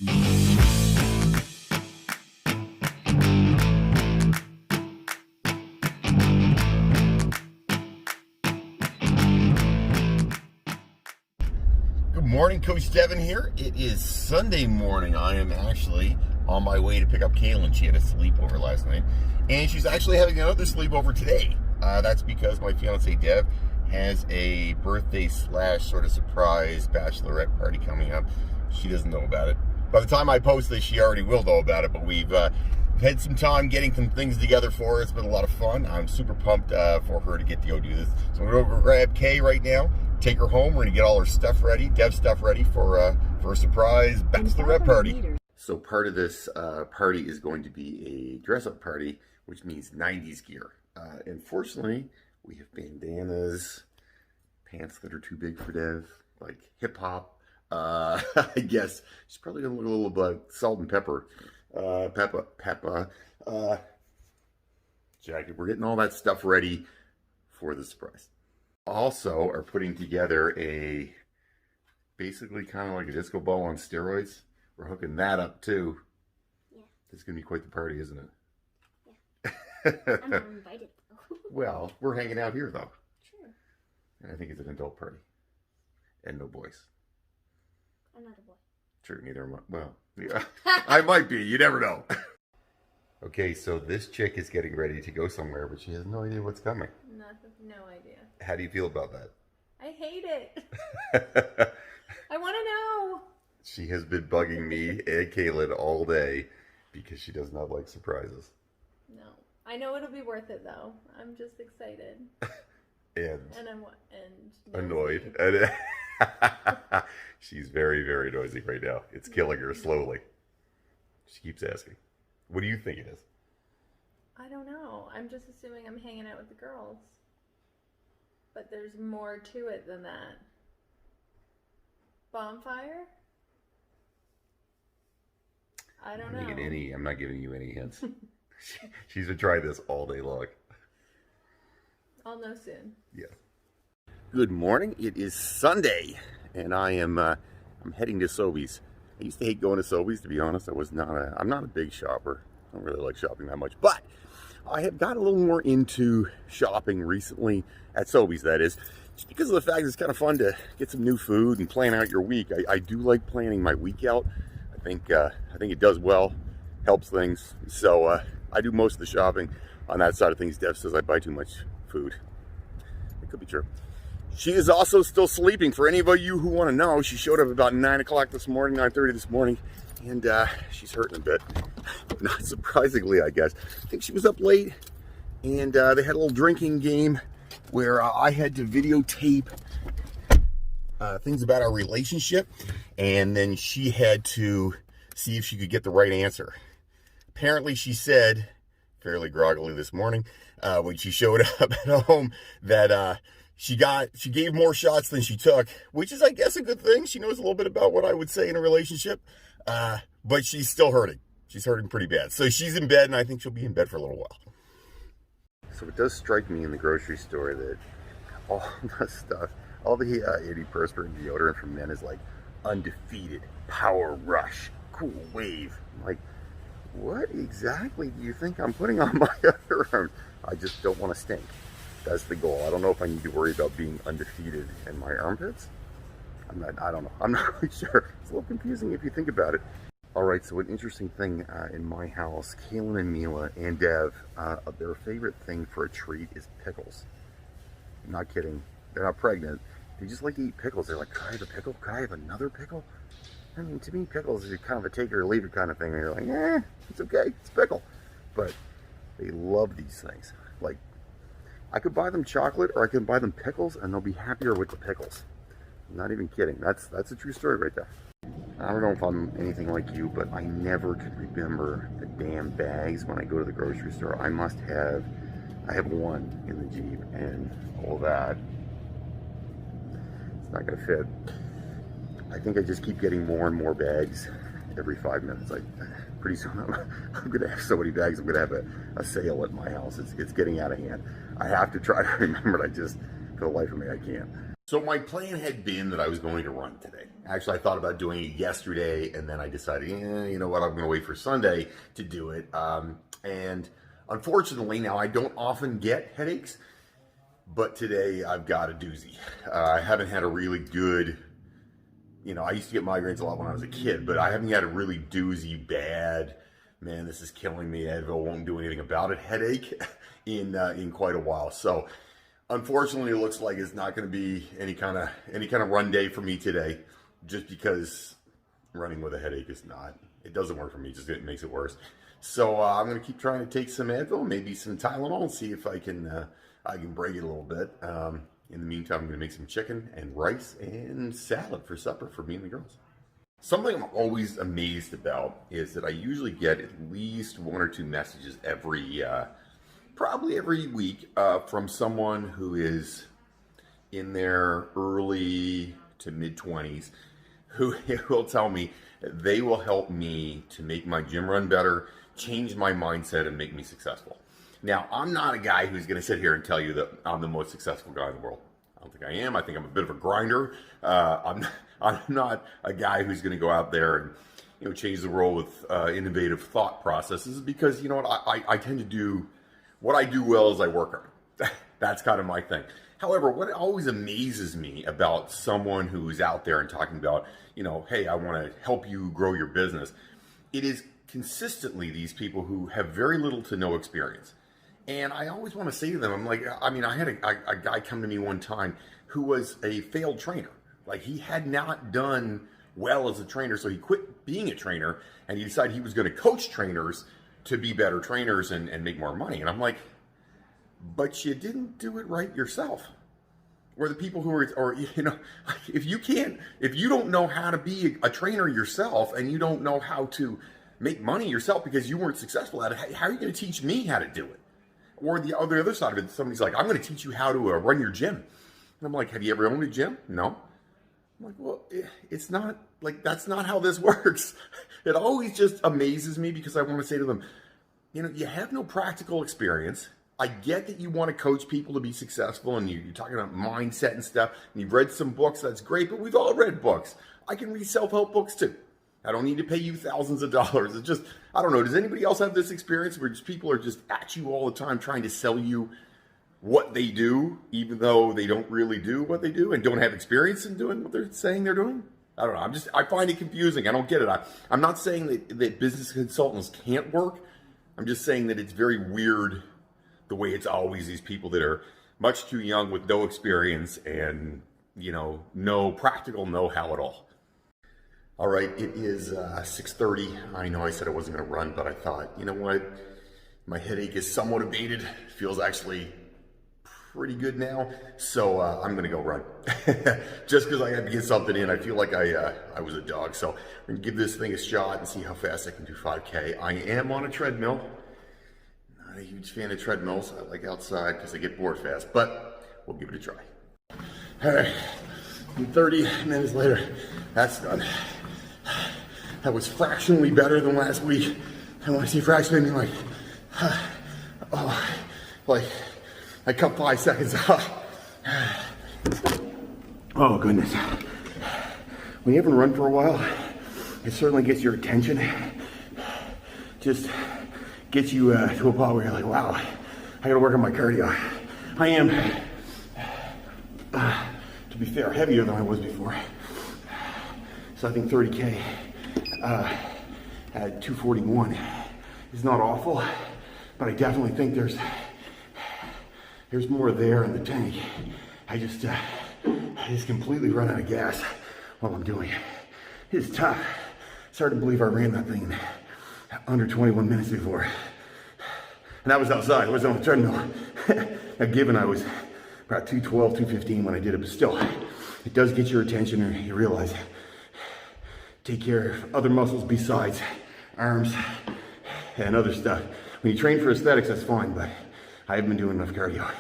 Good morning, Coach Devin here. It is Sunday morning. I am actually on my way to pick up Kaylin. She had a sleepover last night, and she's actually having another sleepover today. That's because my fiance Dev has a birthday slash sort of surprise bachelorette party coming up. She doesn't know about it. By the time I post this, she already will know about it, but we've had some time getting some things together for her. It's been a lot of fun. I'm super pumped for her to get to go do this. So I'm going to go grab Kay right now, take her home. We're going to get all her stuff ready, Dev's stuff ready for a surprise bachelorette party. So part of this party is going to be a dress-up party, which means 90s gear. Unfortunately, we have bandanas, pants that are too big for Dev, like hip-hop. I guess she's probably going to look a little salt and pepper. Peppa, jacket. We're getting all that stuff ready for the surprise. Also are putting together basically kind of like a disco ball on steroids. We're hooking that up too. Yeah. It's going to be quite the party, isn't it? Yeah. I'm not invited though. Well, we're hanging out here though. Sure. And I think it's an adult party. And no boys. I'm not a boy. Sure, neither am I. Well, yeah, I might be. You never know. Okay, so this chick is getting ready to go somewhere, but she has no idea what's coming. No idea. How do you feel about that? I hate it. I want to know. She has been bugging me and Kaylin all day because she does not like surprises. No. I know it'll be worth it, though. I'm just excited. and I'm annoyed. She's very, very noisy right now. It's killing her slowly. She keeps asking, what do you think it is? I don't know. I'm just assuming I'm hanging out with the girls. But there's more to it than that. Bonfire? I don't know. I'm not giving you any hints. She's been trying this all day long. I'll know soon. Yeah. Good morning. It is Sunday, and I'm heading to Sobeys. I used to hate going to Sobeys, to be honest. I'm not a big shopper. I don't really like shopping that much, but I have got a little more into shopping recently, at Sobeys that is, just because of the fact it's kind of fun to get some new food and plan out your week. I do like planning my week out. I think it does well, helps things. So I do most of the shopping on that side of things. Dev says I buy too much food. It could be true. She is also still sleeping. For any of you who want to know, she showed up about 9 o'clock this morning, 9:30 this morning, and she's hurting a bit. Not surprisingly, I guess. I think she was up late, and they had a little drinking game where I had to videotape things about our relationship, and then she had to see if she could get the right answer. Apparently, she said, fairly groggily this morning, when she showed up at home, that she gave more shots than she took, which is, I guess, a good thing. She knows a little bit about what I would say in a relationship, but she's still hurting. She's hurting pretty bad. So she's in bed, and I think she'll be in bed for a little while. So it does strike me in the grocery store that all the stuff, all the antiperspirant and deodorant for men is like undefeated, power rush, cool wave. I'm like, what exactly do you think I'm putting on my other arm? I just don't want to stink. That's the goal. I don't know if I need to worry about being undefeated in my armpits. I don't know. I'm not really sure. It's a little confusing if you think about it. All right, so an interesting thing in my house, Kaylin and Mila and Dev, their favorite thing for a treat is pickles. I'm not kidding. They're not pregnant. They just like to eat pickles. They're like, could I have a pickle? Could I have another pickle? I mean, to me, pickles is kind of a take it or leave it kind of thing. And you're like, it's okay. It's a pickle. But they love these things. Like, I could buy them chocolate or I could buy them pickles, and they'll be happier with the pickles. I'm not even kidding. That's a true story right there. I don't know if I'm anything like you, but I never could remember the damn bags when I go to the grocery store. I have one in the Jeep, and all that, it's not going to fit. I think I just keep getting more and more bags every 5 minutes. Pretty soon I'm going to have so many bags, I'm going to have a sale at my house. It's getting out of hand. I have to try to remember it. For the life of me, I can't. So my plan had been that I was going to run today. Actually, I thought about doing it yesterday, and then I decided, you know what, I'm going to wait for Sunday to do it. And unfortunately, now I don't often get headaches, but today I've got a doozy. I haven't had a really good, I used to get migraines a lot when I was a kid, but I haven't had a really doozy, bad, man, this is killing me, Advil won't do anything about it, headache in quite a while. So unfortunately, it looks like it's not going to be any kind of run day for me today, just because running with a headache is not. It doesn't work for me. It makes it worse. So I'm going to keep trying to take some Advil, maybe some Tylenol, and see if I can break it a little bit. In the meantime, I'm going to make some chicken and rice and salad for supper for me and the girls. Something I'm always amazed about is that I usually get at least 1 or 2 messages probably every week from someone who is in their early to mid-20s who will tell me they will help me to make my gym run better, change my mindset, and make me successful. Now, I'm not a guy who's going to sit here and tell you that I'm the most successful guy in the world. I don't think I am. I think I'm a bit of a grinder. I'm not a guy who's going to go out there and change the world with innovative thought processes, because you know what, I tend to do what I do well is I work hard. That's kind of my thing. However, what always amazes me about someone who's out there and talking about, hey, I want to help you grow your business, it is consistently these people who have very little to no experience. And I always want to say to them, I'm like, I had a guy come to me one time who was a failed trainer. Like, he had not done well as a trainer, so he quit being a trainer, and he decided he was going to coach trainers to be better trainers and make more money. And I'm like, but you didn't do it right yourself. Or the people who are, if you don't know how to be a trainer yourself, and you don't know how to make money yourself because you weren't successful at it, how are you going to teach me how to do it? Or the other side of it, somebody's like, I'm going to teach you how to run your gym. And I'm like, have you ever owned a gym? No. I'm like, well, it's not, like, that's not how this works. It always just amazes me, because I want to say to them, you have no practical experience. I get that you want to coach people to be successful, and you're talking about mindset and stuff, and you've read some books, that's great, but we've all read books. I can read self-help books too. I don't need to pay you thousands of dollars. It's just, I don't know, does anybody else have this experience where just people are just at you all the time trying to sell you what they do, even though they don't really do what they do and don't have experience in doing what they're saying they're doing? I don't know. I find it confusing. I don't get it. I'm not saying that business consultants can't work. I'm just saying that it's very weird the way it's always these people that are much too young with no experience and, no practical know-how at all. All right, it is 6:30. I know I said I wasn't going to run, but I thought, you know what? My headache is somewhat abated. Feels actually pretty good now. So I'm going to go run. Just because I have to get something in. I feel like I was a dog. So I'm going to give this thing a shot and see how fast I can do 5K. I am on a treadmill. Not a huge fan of treadmills. I like outside because I get bored fast. But we'll give it a try. All right, 30 minutes later, that's done. That was fractionally better than last week. And when I say fractionally, I mean like I cut 5 seconds off. Oh goodness. When you haven't run for a while, it certainly gets your attention. Just gets you to a point where you're like, wow, I gotta work on my cardio. I am, to be fair, heavier than I was before. So I think 30K at 241 is not awful, but I definitely think there's more there in the tank. I just completely run out of gas while I'm doing it. It's tough. It's hard to believe I ran that thing under 21 minutes before. And that was outside, I wasn't on the treadmill. Now given I was about 212, 215 when I did it, but still, it does get your attention, and you realize, take care of other muscles besides arms and other stuff. When you train for aesthetics, that's fine, but I haven't been doing enough cardio,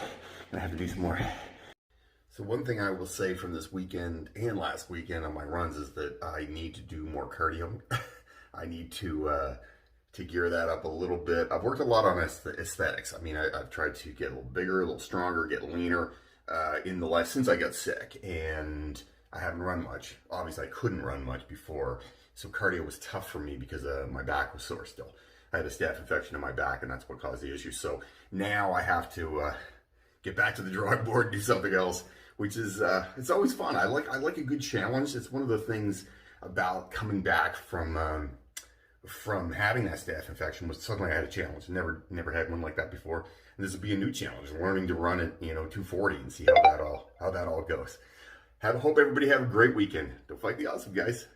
and I have to do some more. So one thing I will say from this weekend and last weekend on my runs is that I need to do more cardio. I need to gear that up a little bit. I've worked a lot on aesthetics. I mean, I've tried to get a little bigger, a little stronger, get leaner. since I got sick, and I haven't run much. Obviously, I couldn't run much before, so cardio was tough for me because my back was sore still. I had a staph infection in my back, and that's what caused the issue. So now I have to get back to the drawing board and do something else, which is it's always fun. I like a good challenge. It's one of the things about coming back from having that staph infection was suddenly I had a challenge. Never had one like that before, and this will be a new challenge. Learning to run at 240 and see how that all goes. Hope everybody have a great weekend. Don't fight the awesome, guys.